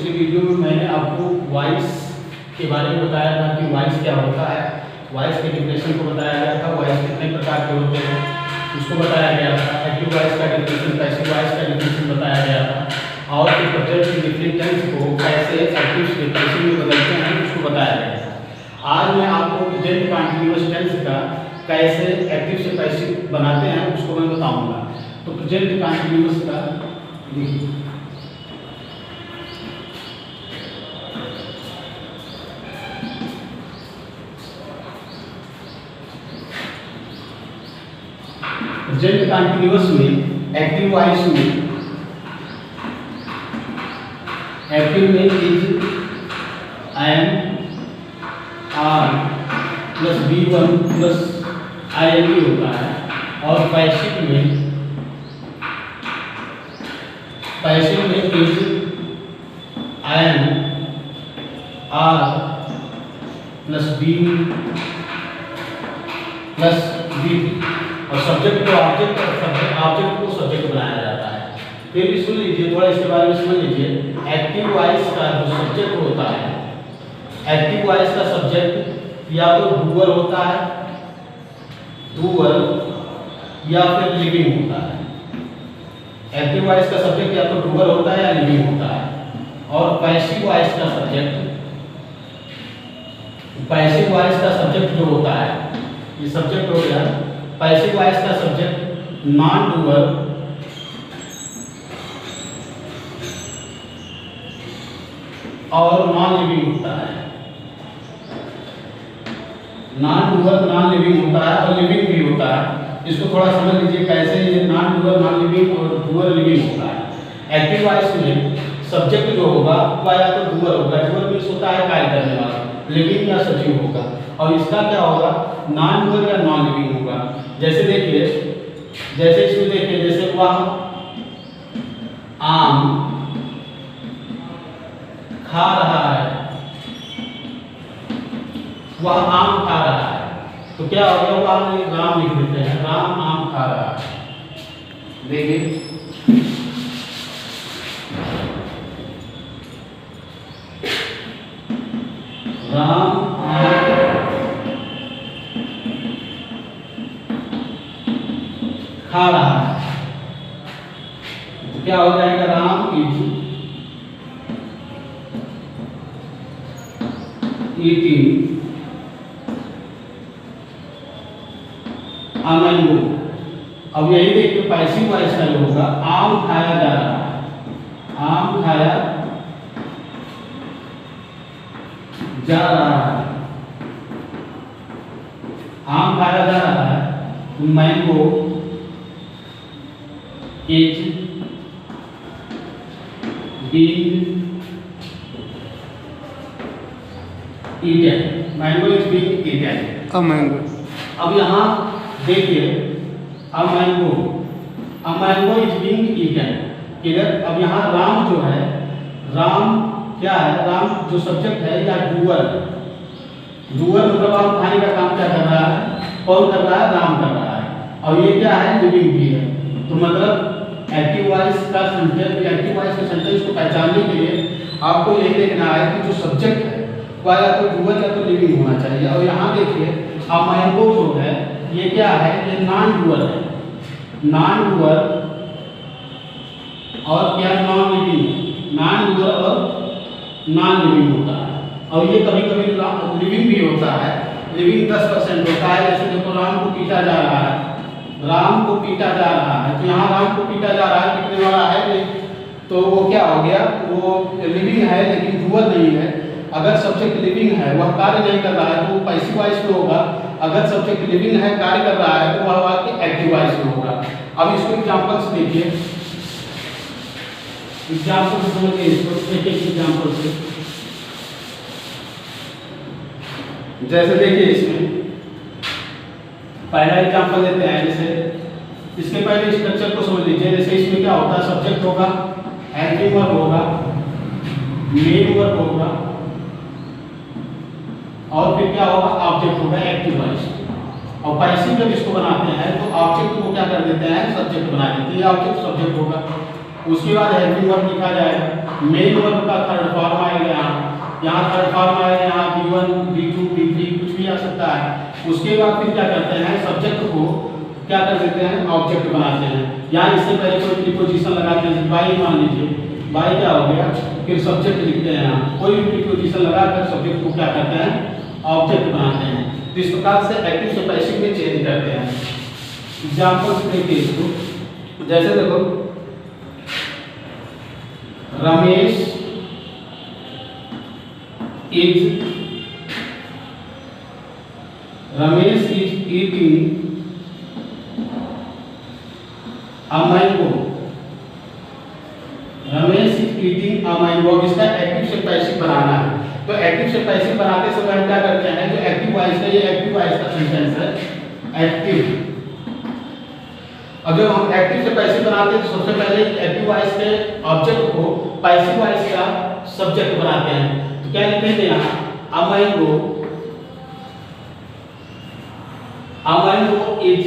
पिछले वीडियो में मैंने आपको वॉइस के बारे में बताया था कि वॉइस क्या होता है, वॉइस के डिफिनेशन को बताया गया था, वॉइस कितने प्रकार के होते हैं उसको बताया गया था, एक्टिव वॉइस का डिफिनेशन, पैसिव वॉइस का डिफिनेशन बताया गया था और फिर प्रेजेंट के डिफरेंट टेंस को कैसे एक्टिव से पैसिव में बदलते हैं उसको बताया गया था। आज मैं आपको प्रेजेंट कंटीन्यूअस टेंस का कैसे एक्टिव से पैसिव बनाते हैं उसको मैं बताऊँगा। तो प्रेजेंट कंटीन्यूअस का देखिए, प्रेजेंट कंटीन्यूअस में एक्टिव वॉइस में एक्टिव में is am are plus V one plus I N E होता है और पैसिव में is am are plus be plus V और सब्जेक्ट को ऑब्जेक्ट और ऑब्जेक्ट को सब्जेक्ट बनाया जाता है। फिर भी सुन लीजिए, थोड़ा इसके बारे में समझ लीजिए। एक्टिव वॉइस का जो सब्जेक्ट होता है, एक्टिव वॉइस का सब्जेक्ट या तो डूअर होता है, डूअर या फिर लिविंग होता है। एक्टिव वॉइस का सब्जेक्ट या तो डूअर होता है या लिविंग होता है। और पैसिव वॉइस का सब्जेक्ट जो होता है, ये सब्जेक्ट हो गया। पैसिव वॉइस का सब्जेक्ट नॉन डूअर और नॉन लिविंग होता है। नॉन डूअर नॉन लिविंग होता है और लिविंग भी होता है। इसको थोड़ा समझ लीजिए कैसे ये नॉन डूअर नॉन लिविंग और डूअर लिविंग होता है। एक्टिव वॉइस में सब्जेक्ट जो होगा वह या तो डूअर होगा, डूअर मीन्स होता है कार्य करने वाला, लिविंग या सजीव होगा। और इसका क्या होगा, नॉन डूअर या नॉन लिविंग होगा। जैसे देखिए, जैसे इसमें देखिए, जैसे वह आम खा रहा है, वह आम खा रहा है, तो क्या हो गया, वह राम लिख देते हैं, राम आम खा रहा है। देखिए राम आम खा रहा है, तो क्या हो जाएगा, Ram is eating a mango. अब यही देखिए पैसिव वॉइस का जो होगा, आम खाया जा रहा है, आम खाया जा रहा है, आम खाया जा रहा है। Mango is being eaten, mango is being eaten, a mango. अब यहाँ देखिए, a mango is being eaten किधर। अब यहाँ राम जो है, राम क्या है, राम जो सब्जेक्ट है या डूअर, डूअर मतलब आप खाने का काम क्या कर रहा है, कौन कर रहा है, राम कर रहा है। और ये क्या है, लिविंग भी है। तो मतलब एक्टिव वॉइस का सेंटेंस को पहचानने के लिए आपको यही देखना है कि जो सब्जेक्ट है वह या तो डूअर या तो लिविंग होना चाहिए। और यहाँ देखिए, अ मैंगो जो है ये क्या है, ये नॉन डूअर है, नॉन डूअर और क्या, नॉन लिविंग, नॉन डूअर और नॉन लिविंग होता है। और ये कभी कभी लिविंग भी होता है, लिविंग 10% होता है। जैसे देखो, राम को पीटा जा रहा है, राम को पीटा जा रहा है, तो यहाँ राम को पीटा जा रहा है, पीटने वाला है नहीं, तो वो क्या हो गया, वो लिविंग है लेकिन डूअर नहीं है। अगर सब्जेक्ट लिविंग है, वह कार्य नहीं कर रहा है, तो वो पैसिव वॉइस में होगा। अगर सब्जेक्ट लिविंग है, कार्य कर रहा है, तो वह वाक्य एक्टिव वॉइस में होगा। अब इसको एग्जांपल से देखिए, एग्जांपल से समझिए इसको, एक एक एग्जांपल से। जैसे देखिए, इसमें पहला एग्जांपल लेते हैं। जैसे इसके पहले स्ट्रक्चर को समझ लीजिए। जैसे इसमें क्या होता है, सब्जेक्ट होगा, हेल्पिंग वर्ब होगा, मेन वर्ब होगा और फिर क्या होगा, ऑब्जेक्ट होगा, एक्टिव वॉइस। और पैसिव जब इसको बनाते हैं तो ऑब्जेक्ट को क्या कर देते हैं, सब्जेक्ट बना देते हैं। ऑब्जेक्ट सब्जेक्ट होगा, उसके बाद हेल्पिंग वर्ब लिखा जाएगा। मेन वर्ब का थर्ड फॉर्म आएगा यहाँ थर्ड फॉर्म आएगा, यहाँ B1 B2 B3 कुछ भी आ सकता है। उसके बाद फिर क्या करते हैं, सब्जेक्ट को क्या कर देते हैं, ऑब्जेक्ट बनाते हैं। यहाँ इससे पहले कोई प्रीपोजिशन लगाते हैं, बाई मान लीजिए, बाई क्या हो गया, फिर सब्जेक्ट लिखते हैं। यहाँ कोई भी प्रीपोजिशन लगाकर सब्जेक्ट को क्या करते हैं, ऑब्जेक्ट बनाते हैं। तो इस प्रकार से एक्टिव से पैसिव में चेंज करते हैं। एग्जाम्पल्स देखिए इसको, जैसे देखो Ramesh is eating a mango. Ramesh is eating a mango, इसका एक्टिव से पैसिव बनाना है। तो एक्टिव से पैसिव बनाते समय हम क्या करते हैं, जो एक्टिव वॉइस है, ये एक्टिव वॉइस का सेंटेंस है, एक्टिव। अब जब हम एक्टिव से पैसिव बनाते हैं तो सबसे पहले एक्टिव वॉइस के ऑब्जेक्ट को पैसिव वॉइस का सब्जेक्ट बनाते हैं। तो क्या लिखते हैं यहाँ, a mango is,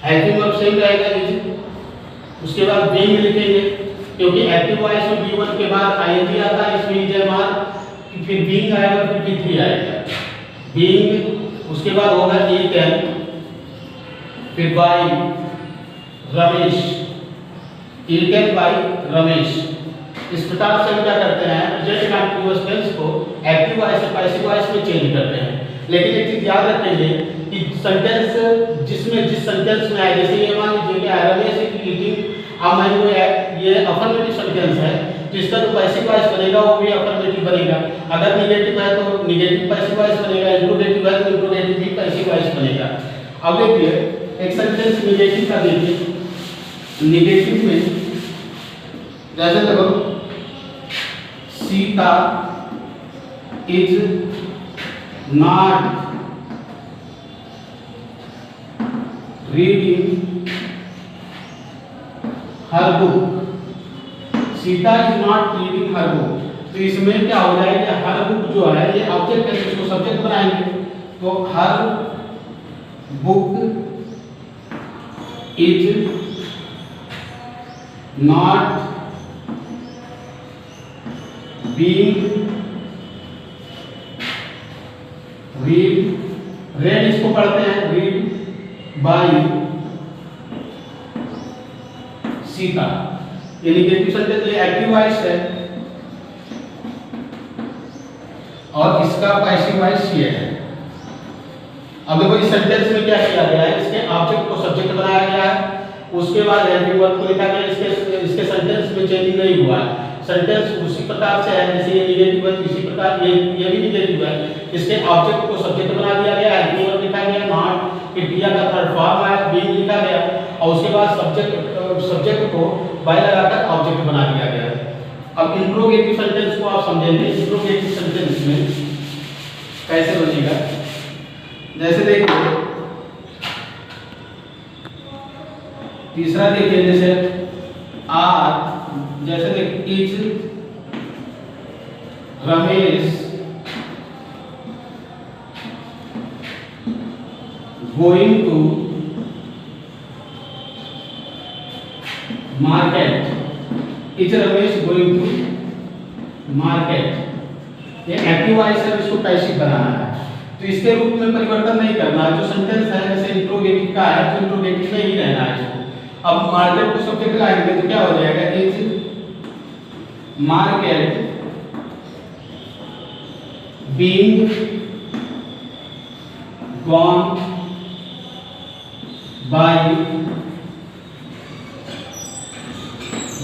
active verb same रहेगा इज, उसके बाद बीइंग लिखेंगे क्योंकि एक्टिव वॉइस में B1 के बाद आईएनजी आता है, इसमें इज मार, फिर बीइंग आएगा, फिर B3 आएगा। बीइंग उसके बाद होगा ईटन, फिर by Ramesh, eaten by Ramesh. इस प्रकार से हम क्या करते हैं, प्रेजेंट कंटीन्यूअस टेंस को एक्टिव वॉइस से पैसिव वॉइस में चेंज करते हैं। लेकिन एक चीज याद रखेंगे कि सेंटेंस जिसमें जिस सेंटेंस में आए, जैसे ये मान लीजिए कि Ramesh is eating a mango, ये अफर्मेटिव सेंटेंस है, तो इसका जो पैसिव वॉइस बनेगा वो भी अफर्मेटिव बनेगा। अगर निगेटिव है तो निगेटिव पैसिव वॉइस बनेगा, इंट्रोगेटिव है तो इंट्रोगेटिव भी पैसिव वॉइस बनेगा। अब देखिए एक सेंटेंस निगेटिव का देखिए, निगेटिव में जैसे देखो Sita is not reading her book. Sita is not reading her book, तो इसमें क्या हो जाएगा, हर बुक जो है ये ऑब्जेक्ट है, इसको सब्जेक्ट बनाएंगे। तो her book is not being read इसको पढ़ते हैं रीड बाय सीता। ये निगेटिव सेंटेंस, ये एक्टिव वॉइस है और इसका पैसिव वॉइस ये है। अब देखो इस सेंटेंस में क्या किया गया है, इसके ऑब्जेक्ट को सब्जेक्ट बनाया गया है, उसके बाद हेल्पिंग वर्ब को लिखा गया। इसके सेंटेंस में चेंजिंग नहीं हुआ है, सेंटेंस उसी प्रकार से है जैसे ये निगेटिव है, इसी प्रकार ये भी निगेटिव है। इसके ऑब्जेक्ट को सब्जेक्ट बना दिया गया, हेल्पिंग वर्ब लिखा गया, नॉट, फिर क्रिया का थर्ड फॉर्म आया, बीइंग लिखा गया, और उसके बाद सब्जेक्ट को बाय लगाकर ऑब्जेक्ट बना दिया गया। अब इंट्रोगेटिव सेंटेंस को आप समझेंगे, इंट्रोगेटिव सेंटेंस में कैसे बनेगा, जैसे देखिए तीसरा देखिए, जैसे जैसे देखिए is Ramesh going to market, is Ramesh going to market. ये एक्टिव वॉइस है, इसको पैसिव बनाना है, तो इसके रूप में परिवर्तन नहीं करना है। जो सेंटेंस है जैसे इंट्रोगेटिव का है तो इंट्रोगेटिव में ही रहना है इसको। अब मार्केट को सब्जेक्ट लाएंगे तो क्या हो जाएगा, is market being gone by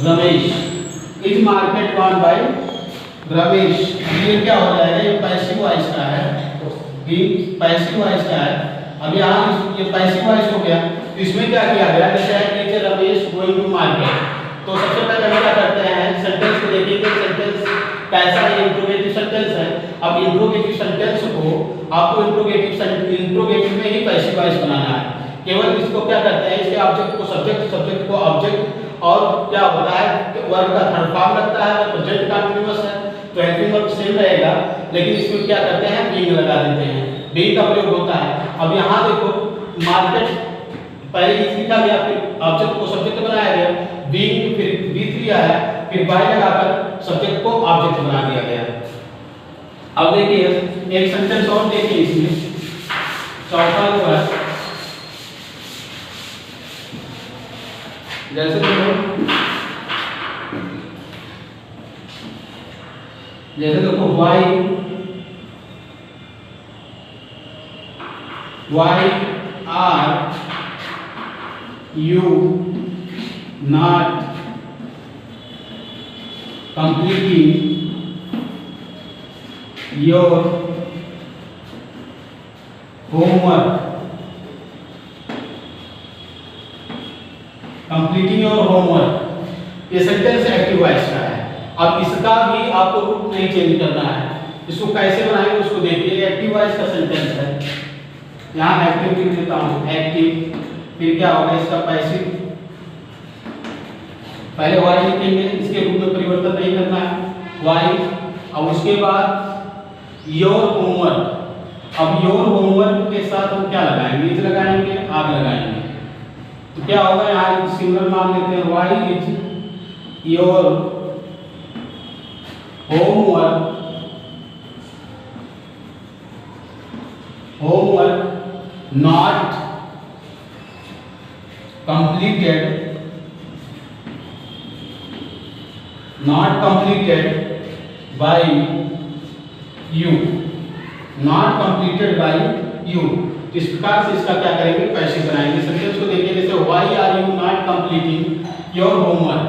Ramesh, is market gone by Ramesh. ये क्या हो जाएगा, ये पैसिव वॉइस का है, पैसिव वॉइस का है। अब यहाँ ये पैसिव वॉइस हो गया, तो इसमें क्या किया गया, जैसे है कि रमेश गोइंग टू मार्केट, तो सबसे पहले हम क्या करते हैं, सेंटेंस को देखेंगे, सेंटेंस कैसा है, इंट्रोगेटिव सेंटेंस है। अब इंट्रोगेटिव सेंटेंस को आपको इंट्रोगेटिव में ही पैसिव वॉइस बनाना है। केवल इसको क्या करते हैं, इसके ऑब्जेक्ट को सब्जेक्ट, सब्जेक्ट को ऑब्जेक्ट, और क्या होता है वर्ब का थर्ड फॉर्म लगता है, प्रेजेंट कंटीन्यूअस है तो हेल्पिंग वर्ब सेम रहेगा, लेकिन इसमें क्या करते हैं, बीइंग लगा देते हैं, बीइंग का प्रयोग होता है। अब यहाँ देखो मार्केट पहले इज लिखा गया, फिर ऑब्जेक्ट को सब्जेक्ट बनाया गया, बीइंग, फिर B3 आया, फिर बाय लगाकर सब्जेक्ट को ऑब्जेक्ट बना दिया गया। अब देखिए एक सेंटेंस और देखिए इसमें, चौथा जो है, जैसे देखो why are you not completing your homework? Completing your homework, ये सेंटेंस एक्टिव वॉइस का है। अब इसका भी आपको रूप नहीं चेंज करना है, इसको कैसे बनाएंगे उसको देखिए। एक्टिव वॉइस का सेंटेंस है, यहाँ एक्टिव लिख देता हूँ, एक्टिव, फिर क्या होगा इसका पैसिव, पहले वाई लिखेंगे, इसके रूप में परिवर्तन नहीं करना है, वाई। अब उसके बाद योर होमवर्क, अब योर होमवर्क के साथ हम क्या लगाएंगे, इज लगाएंगे, आर लगाएंगे, तो क्या होगा, यहाँ सिंगल मान लेते हैं, why is your homework not completed by you, not completed by you। इस प्रकार से इसका क्या करेंगे, पैसिव बनाएंगे। सेंटेंस को देखिए, जैसे why are you not completing your homework।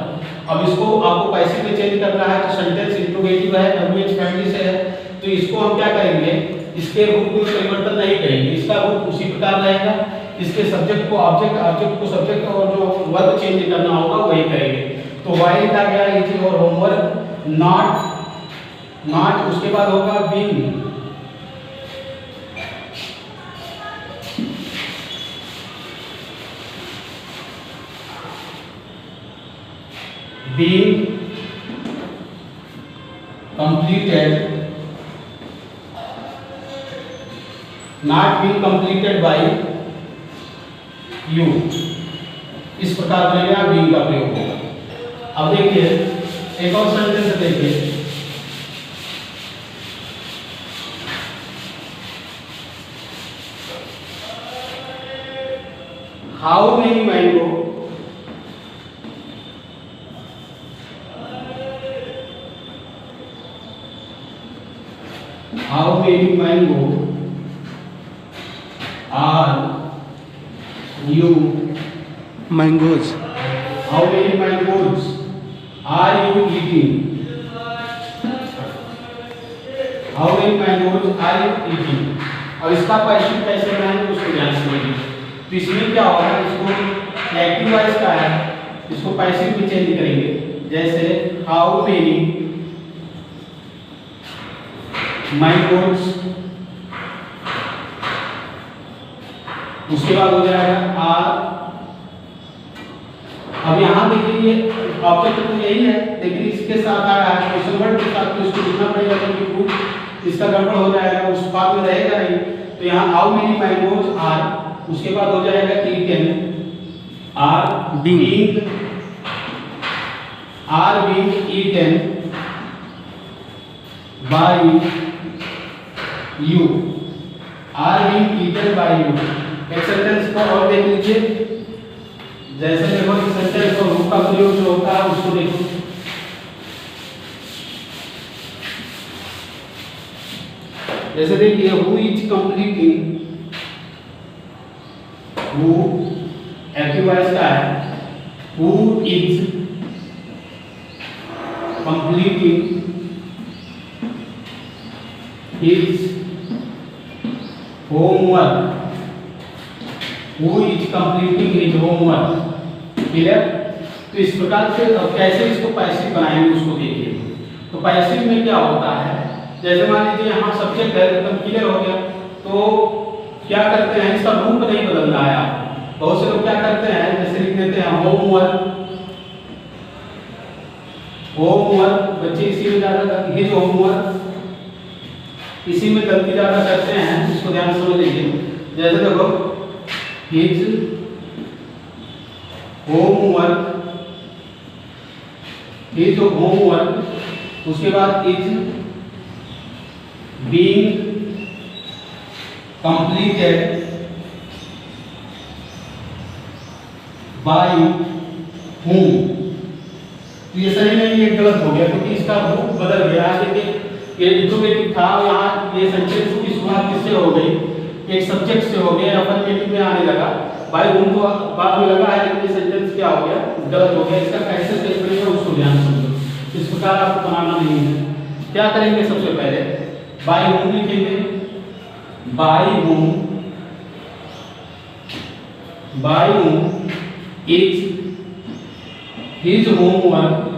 अब इसको आपको पैसिव में चेंज करना है, तो सेंटेंस इंट्रोगेटिव है, WH फैमिली से है, तो इसको हम क्या करेंगे, इसके रूप में परिवर्तन नहीं करेंगे, इसका रूप उसी प्रकार रहेगा। इसके सब्जेक्ट को ऑब्जेक्ट, ऑब्जेक्ट को सब्जेक्ट, और जो वर्ब चेंज करना होगा वही करेंगे। तो वाई लिखा गया इज योर होमवर्क नॉट, उसके बाद होगा being, completed, not being completed by you। इस प्रकार बनेगा, being का प्रयोग होगा। अब देखिए एक और सेंटेंस देखिए, how many mango are you mangoes how many mangoes are you eating, how many mangoes are you eating। और इसका पैसिव कैसे बनाएंगे उसको ध्यान से देखिए। तो इसमें क्या होगा, इसको एक्टिव वॉइस का है, इसको पैसिव में चेंज करेंगे, जैसे हाउ मेनी mangoes, उसके बाद हो जाएगा आर। अब यहाँ देखिए ये ऑब्जेक्ट तो यही है, लेकिन इसके साथ आया है क्वेश्चन वर्ड के साथ, तो इसको लिखना पड़ेगा, क्योंकि प्रूफ इसका गड़बड़ हो जाएगा, उस पार्ट में रहेगा नहीं। तो यहाँ हाउ मेनी मैंगोज आर, उसके बाद हो जाएगा eaten, are being eaten by you, are being eaten by you. एक सेंटेंस को और देख लीजिए, जैसे देखो इस सेंटेंस को रूप का प्रयोग जो होता है उसको देखो, जैसे देखिए who is completing, who active voice का है, who is completing his homework, who is completing his homework। Clear. तो इस प्रकार से अब कैसे इसको पैसिव बनाएंगे उसको देखिए। तो पैसिव में क्या होता है, जैसे मान लीजिए यहाँ सब्जेक्ट है, एकदम क्लियर हो गया, तो क्या करते हैं, इसका रूप नहीं बदलना है आप। बहुत से लोग क्या करते हैं, जैसे लिख देते हैं होमवर्क, बच्चे इसी में ज्यादा हिज होमवर्क, इसी में गलती ज्यादा करते हैं, इसको ध्यान से समझ लीजिए। जैसे देखो हिज होमवर्क, हिज होमवर्क, उसके बाद is being completed by whom। तो ये सही नहीं, ये गलत हो गया क्योंकि इसका रूप बदल गया। देखिए ये इंट्रोगेटिव था, यहाँ ये सेंटेंस की शुरुआत किससे हो गई, एक सब्जेक्ट से हो गया, अफर्मेटिव में आने लगा, बाय whom तो बाद में लगा है, लेकिन ये सेंटेंस क्या हो गया, गलत हो गया। इसका कैसे सेपरेट है उसको ध्यान से समझो, इस प्रकार आपको बनाना नहीं है। क्या करेंगे, सबसे पहले बाय whom लिखेंगे, बाय whom इज हिज होमवर्क